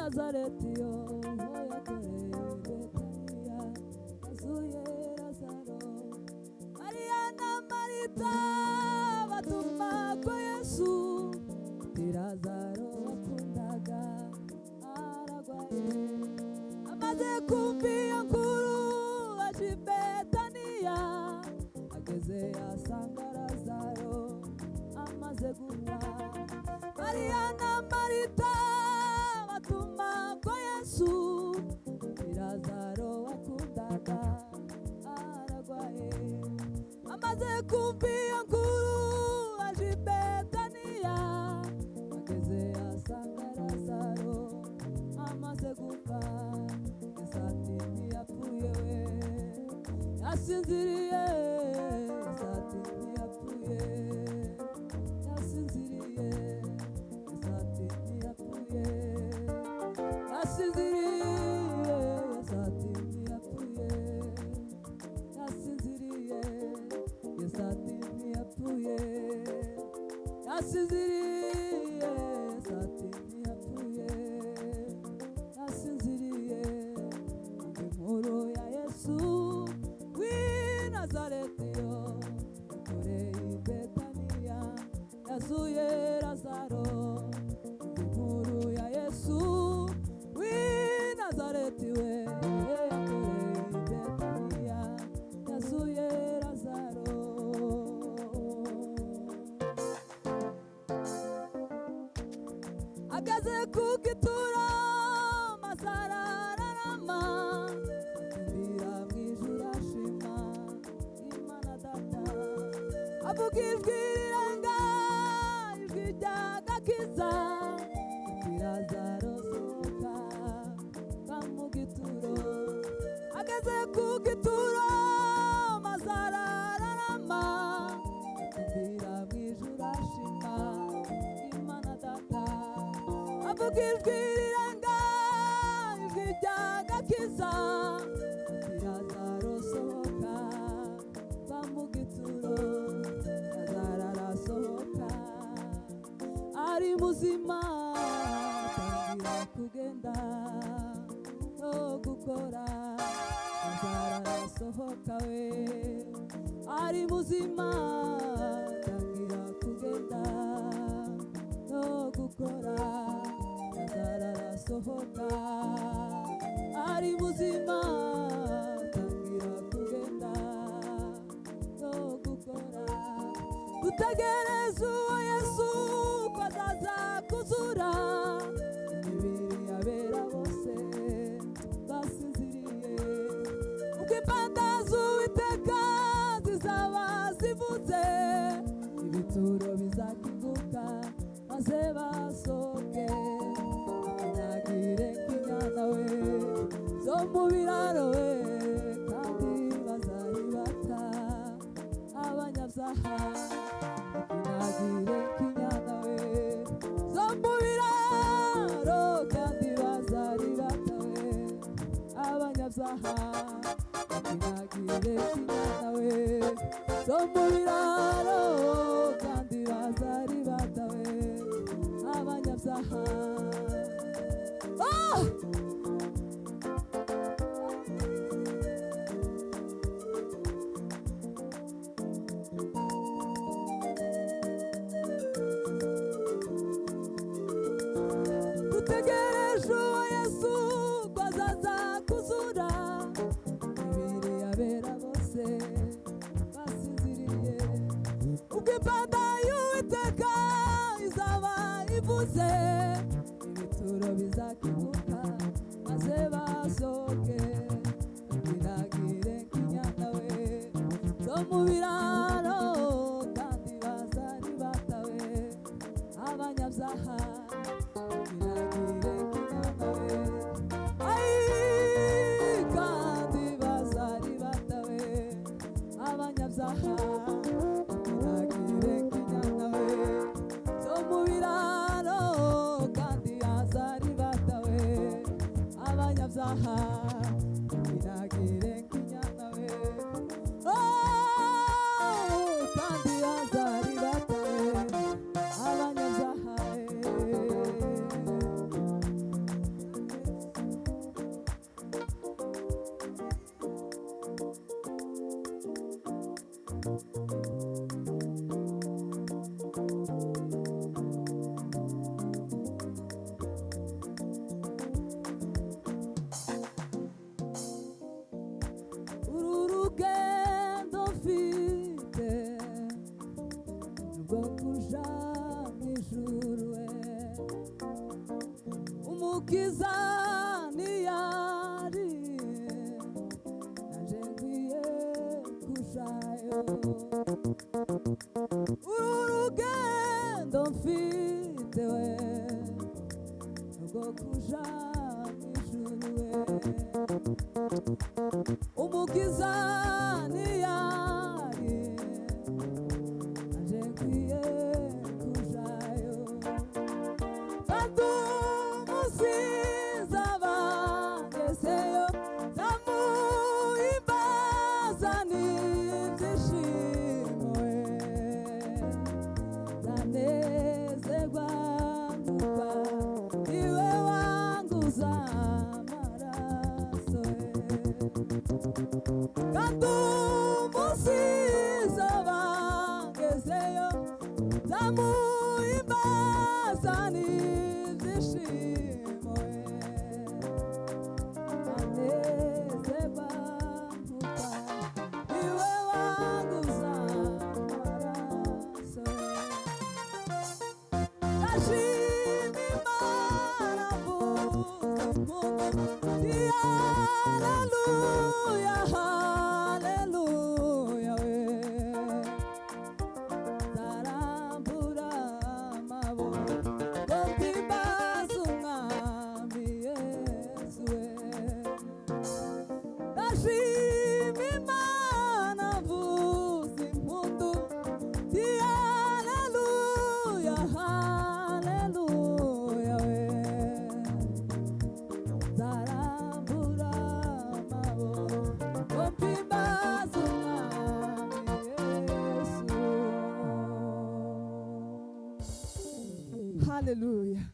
Nazareti yo yakoreye Betaniya yazuye Lazaro. Mariya na Marita batuma kwa Yesu Lazaro wakundaga aragwaye. Amaze kumva iyo nkuru aje i Betaniya, ageze asanga Lazaro amaze gupfa. Mariya na Marita batuma kwa Yesu Lazaro wakundaga aragwaye. Amaze kumva iyo nkuru aje i Betaniya, ageze asanga Lazaro amaze gupfa. Yesu ati ntiyapfuye we, yasinziriye. Yesu ati ntiyapfuye, yasinziriye. Yesu ati ntiyapfuye, yasinziriye. Yesu ati ntiyapfuye, yasinziriye. Yesu ati ntiyapfuye, yasinziriye. Yesu ati ntiyapfuye, yasinziriye. Inkuru ya Yesu w'i Nazareti yo yakoreye i Betaniya yazuye Lazaro. Inkuru ya Yesu w'i Nazareti we yakoreye i Betaniya yazuye Lazaro. Ageze ku gituro maze arararama, atumbira mu ijuru ashima Imana Data. Avuga ijwi rirenga, ijwi ry'agakiza, ati Lazaro sohoka va mu gituro. Ageze ku gituro maze arararama, atumbira mu ijuru ashima Imana Data. Avuga ijwi rirenga, ijwi ry'agakiza, ati Lazaro sohoka va mu gituro. Lazaro arasohoka ari muzima, atangira kugenda no gukora. Lazaro arasohoka we ari muzima, atangira kugenda no gukora. Lazaro arasohoka ari muzima, atangira kugenda no gukora. Dutegereze uwo Yesu ko azaza kuzura imibiri y'abera bose basinziriye. Ubwo impanda z'Uwiteka zizaba zivuze, ibituro bizakinguka maze basohoke. Ntagire nk'inyana we zo mu biraro we, kandi bazaribata abanyabyaha. Ntagire nk'inyana we zo mu biraro, kandi bazaribata we abanyabyaha. Ntagire nk'inyana we zo mu biraro, kandi bazaribata we abanyabyaha. Dutegereje uwo Yesu ko azaza kuzura imibiri y'abera bose basinziriye. Ubwo impanda y'Uwiteka izaba ivuze, ibituro bizakinguka maze basohoke. Ntagire nk'inyana we zo mu biraro, kandi bazaribata we abanyabyaha. Ntagire nk'inyana we, kandi bazaribata we abanyabyaha. Ntagire nk'inyana we zo mu biraro, kandi azaribata we abanyabyaha. Ntagire nk'inyana we, kandi azaribata we abanyabyaha. uru rugendo mfite rwo kuja mw'ijuru we, umukiza niyari nanje nkwiye kujayo. Uru rugendo mfite we rwo kuja mw'ijuru we, umukiza niyari nanje nkwiye kujayo. Kandi umusiza bagezeyo zamuhimbaza n'ibyishimo we, zanezerwa kuba iwe wanguza amaraso we. Kandi umusiza bagezeyo zamuhimbaza n'ibyishimo we, zanezerwa kuba iwe wanguza amaraso we. Ndashima Imana mvuze impundu nti haleluya haleluya we, nzarambura amaboko mpimbaze umwami Yesu we. Ndashima Imana mvuze impundu nti haleluya haleluya we, nzarambura amaboko mpimbaze umwami Yesu. Hallelujah.